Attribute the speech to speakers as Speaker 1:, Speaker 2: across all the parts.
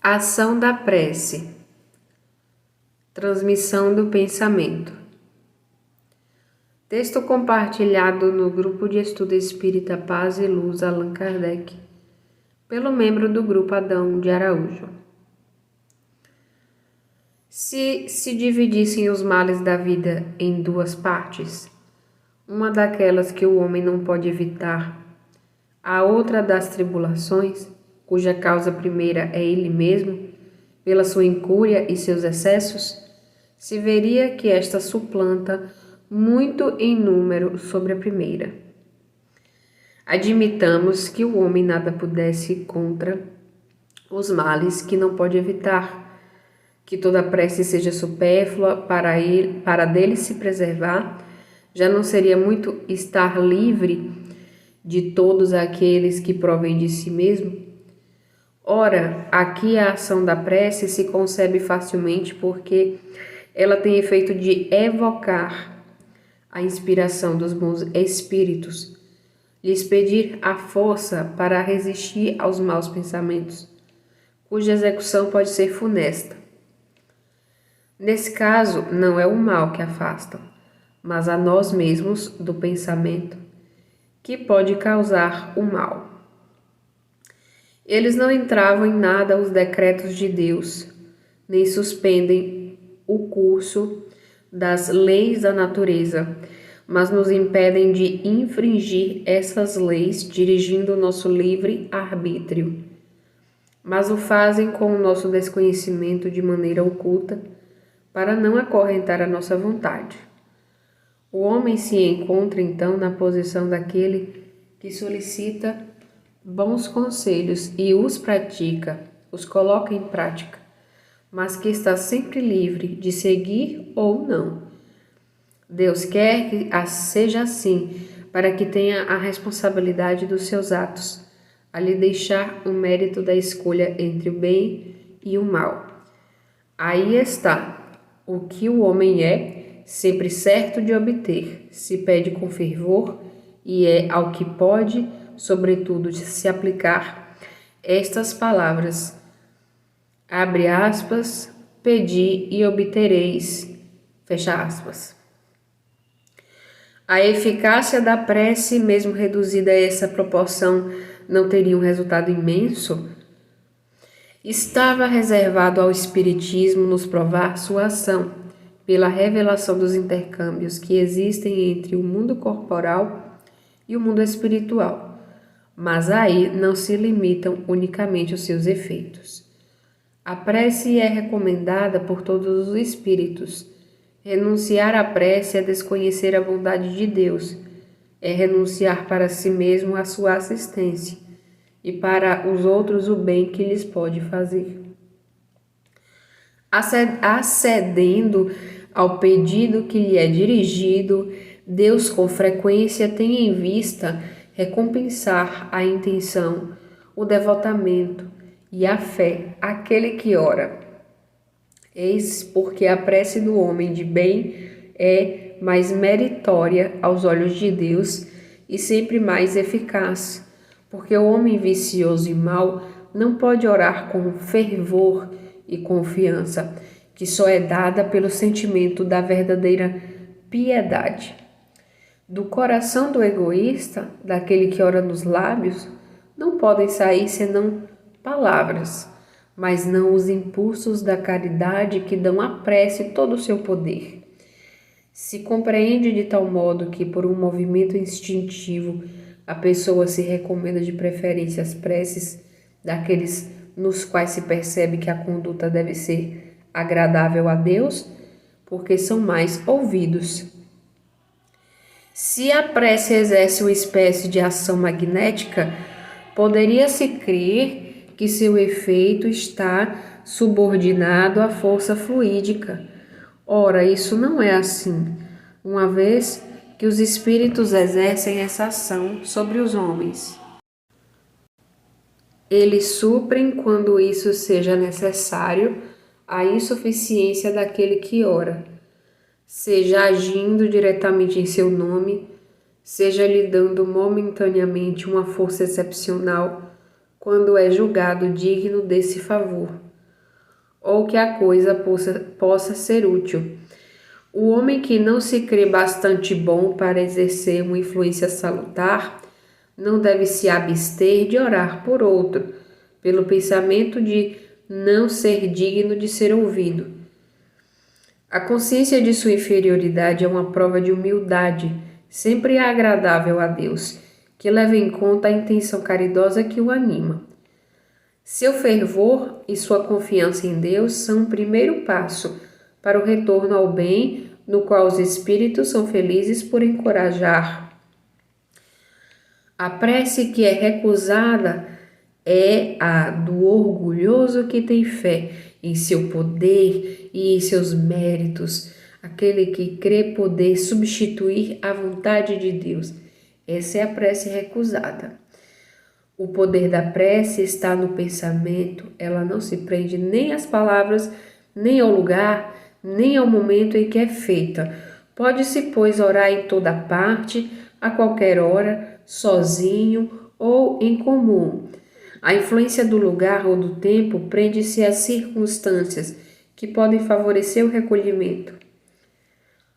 Speaker 1: Ação da prece. Transmissão do pensamento. Texto compartilhado no Grupo de Estudo Espírita Paz e Luz Allan Kardec, pelo membro do Grupo Adão de Araújo. Se dividissem os males da vida em duas partes, uma daquelas que o homem não pode evitar, a outra das tribulações, cuja causa primeira é ele mesmo, pela sua incúria e seus excessos, se veria que esta suplanta muito em número sobre a primeira. Admitamos que o homem nada pudesse contra os males que não pode evitar, que toda prece seja supérflua para dele se preservar, já não seria muito estar livre de todos aqueles que provêm de si mesmo? Ora, aqui a ação da prece se concebe facilmente porque ela tem efeito de evocar a inspiração dos bons espíritos, lhes pedir a força para resistir aos maus pensamentos, cuja execução pode ser funesta. Nesse caso, não é o mal que afasta, mas a nós mesmos do pensamento, que pode causar o mal. Eles não entravam em nada os decretos de Deus, nem suspendem o curso das leis da natureza, mas nos impedem de infringir essas leis dirigindo o nosso livre arbítrio. Mas o fazem com o nosso desconhecimento de maneira oculta, para não acorrentar a nossa vontade. O homem se encontra então na posição daquele que solicita bons conselhos e os pratica, os coloca em prática, mas que está sempre livre de seguir ou não. Deus quer que seja assim, para que tenha a responsabilidade dos seus atos, a lhe deixar o mérito da escolha entre o bem e o mal. Aí está o que o homem é, sempre certo de obter, se pede com fervor e é ao que pode, sobretudo, de se aplicar estas palavras, abre aspas, pedi e obtereis, fecha aspas. A eficácia da prece, mesmo reduzida a essa proporção, não teria um resultado imenso? Estava reservado ao Espiritismo nos provar sua ação, pela revelação dos intercâmbios que existem entre o mundo corporal e o mundo espiritual. Mas aí não se limitam unicamente os seus efeitos. A prece é recomendada por todos os espíritos. Renunciar à prece é desconhecer a bondade de Deus, é renunciar para si mesmo a sua assistência e para os outros o bem que lhes pode fazer. Acedendo ao pedido que lhe é dirigido, Deus com frequência tem em vista recompensar a intenção, o devotamento e a fé àquele que ora. Eis porque a prece do homem de bem é mais meritória aos olhos de Deus e sempre mais eficaz, porque o homem vicioso e mau não pode orar com fervor e confiança, que só é dada pelo sentimento da verdadeira piedade. Do coração do egoísta, daquele que ora nos lábios, não podem sair senão palavras, mas não os impulsos da caridade que dão à prece todo o seu poder. Se compreende de tal modo que, por um movimento instintivo, a pessoa se recomenda de preferência às preces daqueles nos quais se percebe que a conduta deve ser agradável a Deus, porque são mais ouvidos. Se a prece exerce uma espécie de ação magnética, poderia-se crer que seu efeito está subordinado à força fluídica. Ora, isso não é assim, uma vez que os espíritos exercem essa ação sobre os homens. Eles suprem, quando isso seja necessário, a insuficiência daquele que ora, seja agindo diretamente em seu nome, seja lhe dando momentaneamente uma força excepcional, quando é julgado digno desse favor, ou que a coisa possa ser útil. O homem que não se crê bastante bom para exercer uma influência salutar não deve se abster de orar por outro, pelo pensamento de não ser digno de ser ouvido. A consciência de sua inferioridade é uma prova de humildade, sempre agradável a Deus, que leva em conta a intenção caridosa que o anima. Seu fervor e sua confiança em Deus são o primeiro passo para o retorno ao bem, no qual os espíritos são felizes por encorajar. A prece que é recusada é a do orgulhoso que tem fé em seu poder e em seus méritos, aquele que crê poder substituir a vontade de Deus. Essa é a prece recusada. O poder da prece está no pensamento, ela não se prende nem às palavras, nem ao lugar, nem ao momento em que é feita. Pode-se, pois, orar em toda parte, a qualquer hora, sozinho ou em comum. A influência do lugar ou do tempo prende-se às circunstâncias que podem favorecer o recolhimento.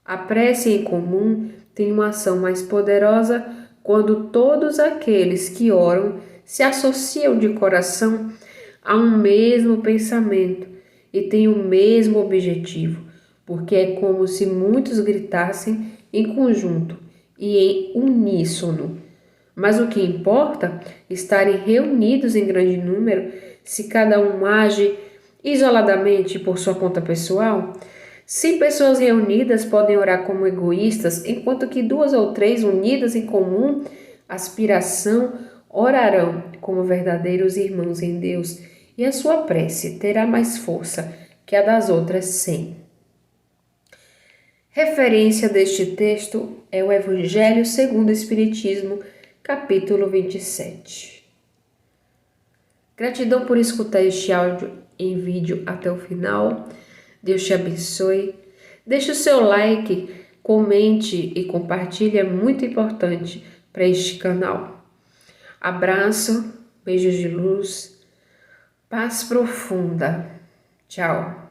Speaker 1: A prece em comum tem uma ação mais poderosa quando todos aqueles que oram se associam de coração a um mesmo pensamento e têm o mesmo objetivo, porque é como se muitos gritassem em conjunto e em uníssono. Mas o que importa é estarem reunidos em grande número. Se cada um age isoladamente por sua conta pessoal, 100 pessoas reunidas podem orar como egoístas, enquanto que 2 ou 3 unidas em comum aspiração orarão como verdadeiros irmãos em Deus, e a sua prece terá mais força que a das outras 100. Referência deste texto é o Evangelho segundo o Espiritismo, capítulo 27. Gratidão por escutar este áudio em vídeo até o final. Deus te abençoe. Deixe o seu like, comente e compartilhe, é muito importante para este canal. Abraço, beijos de luz, paz profunda. Tchau.